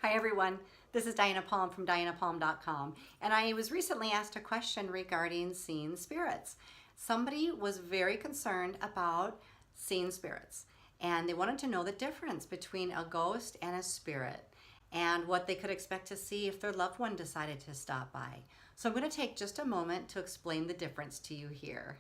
Hi everyone, this is Diana Palm from dianapalm.com, and I was recently asked a question regarding seeing spirits. Somebody was very concerned about seeing spirits, and they wanted to know the difference between a ghost and a spirit and what they could expect to see if their loved one decided to stop by. So I'm going to take just a moment to explain the difference to you here.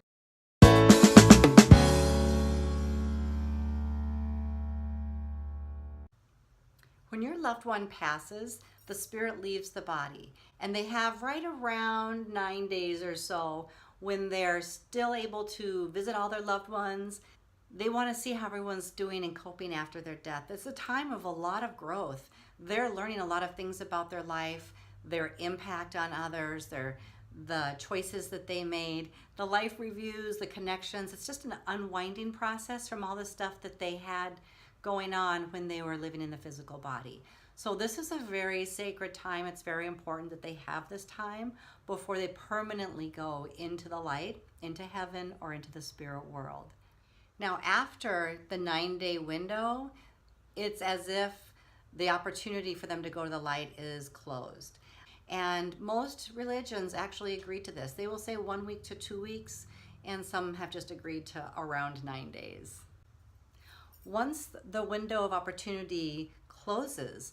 When your loved one passes, the spirit leaves the body, and they have right around 9 days or so when they're still able to visit all their loved ones. They want to see how everyone's doing and coping after their death. It's a time of a lot of growth. They're learning a lot of things about their life, their impact on others, the choices that they made, the life reviews, the connections. It's just an unwinding process from all the stuff that they had going on when they were living in the physical body. So this is a very sacred time. It's very important that they have this time before they permanently go into the light, into heaven, or into the spirit world. Now, after the 9-day window, it's as if the opportunity for them to go to the light is closed. And most religions actually agree to this. They will say 1 week to 2 weeks, and some have just agreed to around 9 days. Once the window of opportunity closes,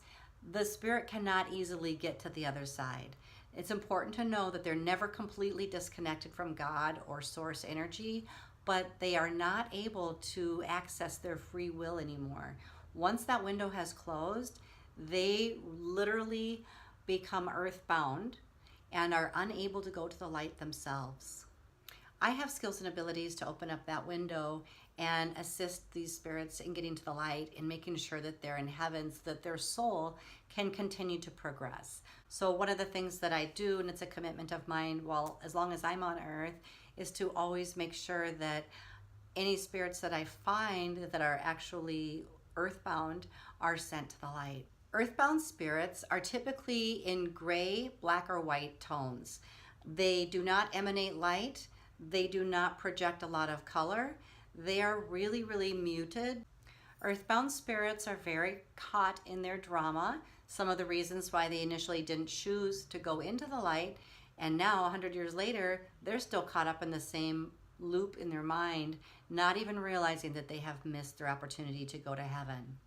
the spirit cannot easily get to the other side. It's important to know that they're never completely disconnected from God or source energy, but they are not able to access their free will anymore. Once that window has closed, they literally become earthbound and are unable to go to the light themselves. I have skills and abilities to open up that window and assist these spirits in getting to the light and making sure that they're in heaven so that their soul can continue to progress. So one of the things that I do, and it's a commitment of mine, well, as long as I'm on earth, is to always make sure that any spirits that I find that are actually earthbound are sent to the light. Earthbound spirits are typically in gray, black, or white tones. They do not emanate light. They do not project a lot of color. They are really, really muted. Earthbound spirits are very caught in their drama. Some of the reasons why they initially didn't choose to go into the light, and now 100 years later, they're still caught up in the same loop in their mind, not even realizing that they have missed their opportunity to go to heaven.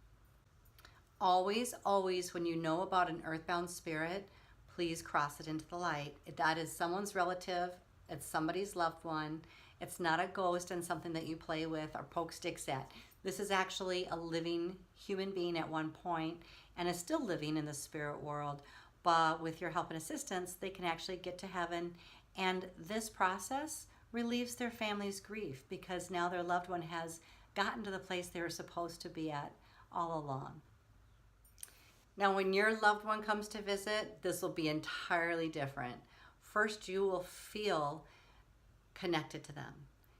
Always, always, when you know about an earthbound spirit, please cross it into the light. That is someone's relative. It's somebody's loved one. It's not a ghost and something that you play with or poke sticks at. This is actually a living human being at one point and is still living in the spirit world. But with your help and assistance, they can actually get to heaven. And this process relieves their family's grief because now their loved one has gotten to the place they were supposed to be at all along. Now, when your loved one comes to visit, this will be entirely different. First, you will feel connected to them.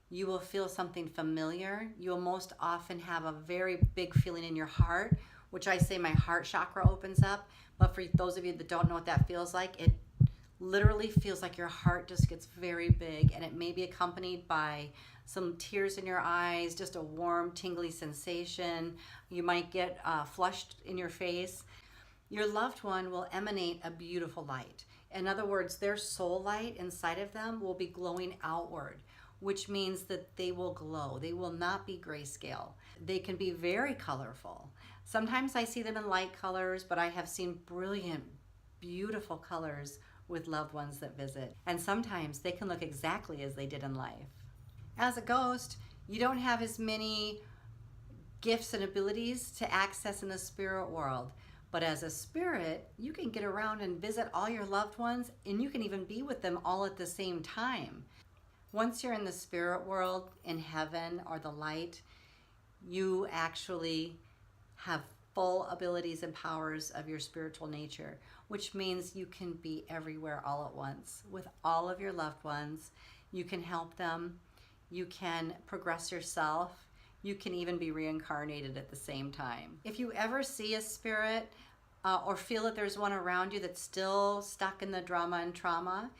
You will feel something familiar. You will most often have a very big feeling in your heart, which I say my heart chakra opens up. But for those of you that don't know what that feels like, it literally feels like your heart just gets very big, and it may be accompanied by some tears in your eyes, just a warm, tingly sensation. You might get flushed in your face. Your loved one will emanate a beautiful light. In other words, their soul light inside of them will be glowing outward, which means that they will glow. They will not be grayscale. They can be very colorful. Sometimes I see them in light colors, but I have seen brilliant, beautiful colors with loved ones that visit. And sometimes they can look exactly as they did in life. As a ghost, you don't have as many gifts and abilities to access in the spirit world. But as a spirit, you can get around and visit all your loved ones, and you can even be with them all at the same time. Once you're in the spirit world, in heaven or the light, you actually have full abilities and powers of your spiritual nature, which means you can be everywhere all at once with all of your loved ones. You can help them. You can progress yourself. You can even be reincarnated at the same time. If you ever see a spirit or feel that there's one around you that's still stuck in the drama and trauma,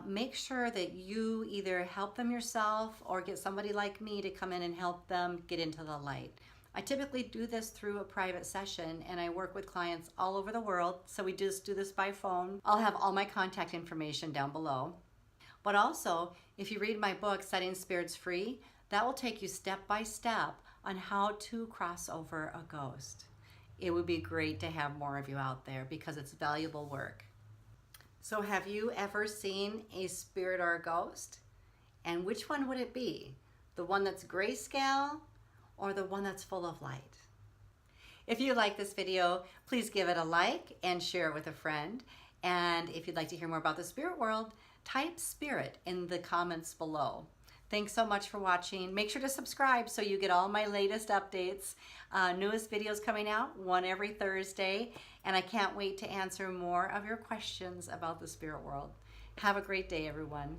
make sure that you either help them yourself or get somebody like me to come in and help them get into the light. I typically do this through a private session, and I work with clients all over the world, so we just do this by phone. I'll have all my contact information down below. But also, if you read my book, Setting Spirits Free, that will take you step by step on how to cross over a ghost. It would be great to have more of you out there because it's valuable work. So have you ever seen a spirit or a ghost? And which one would it be? The one that's grayscale or the one that's full of light? If you like this video, please give it a like and share it with a friend. And if you'd like to hear more about the spirit world, type spirit in the comments below. Thanks so much for watching. Make sure to subscribe so you get all my latest updates. Newest videos coming out, one every Thursday. And I can't wait to answer more of your questions about the spirit world. Have a great day, everyone.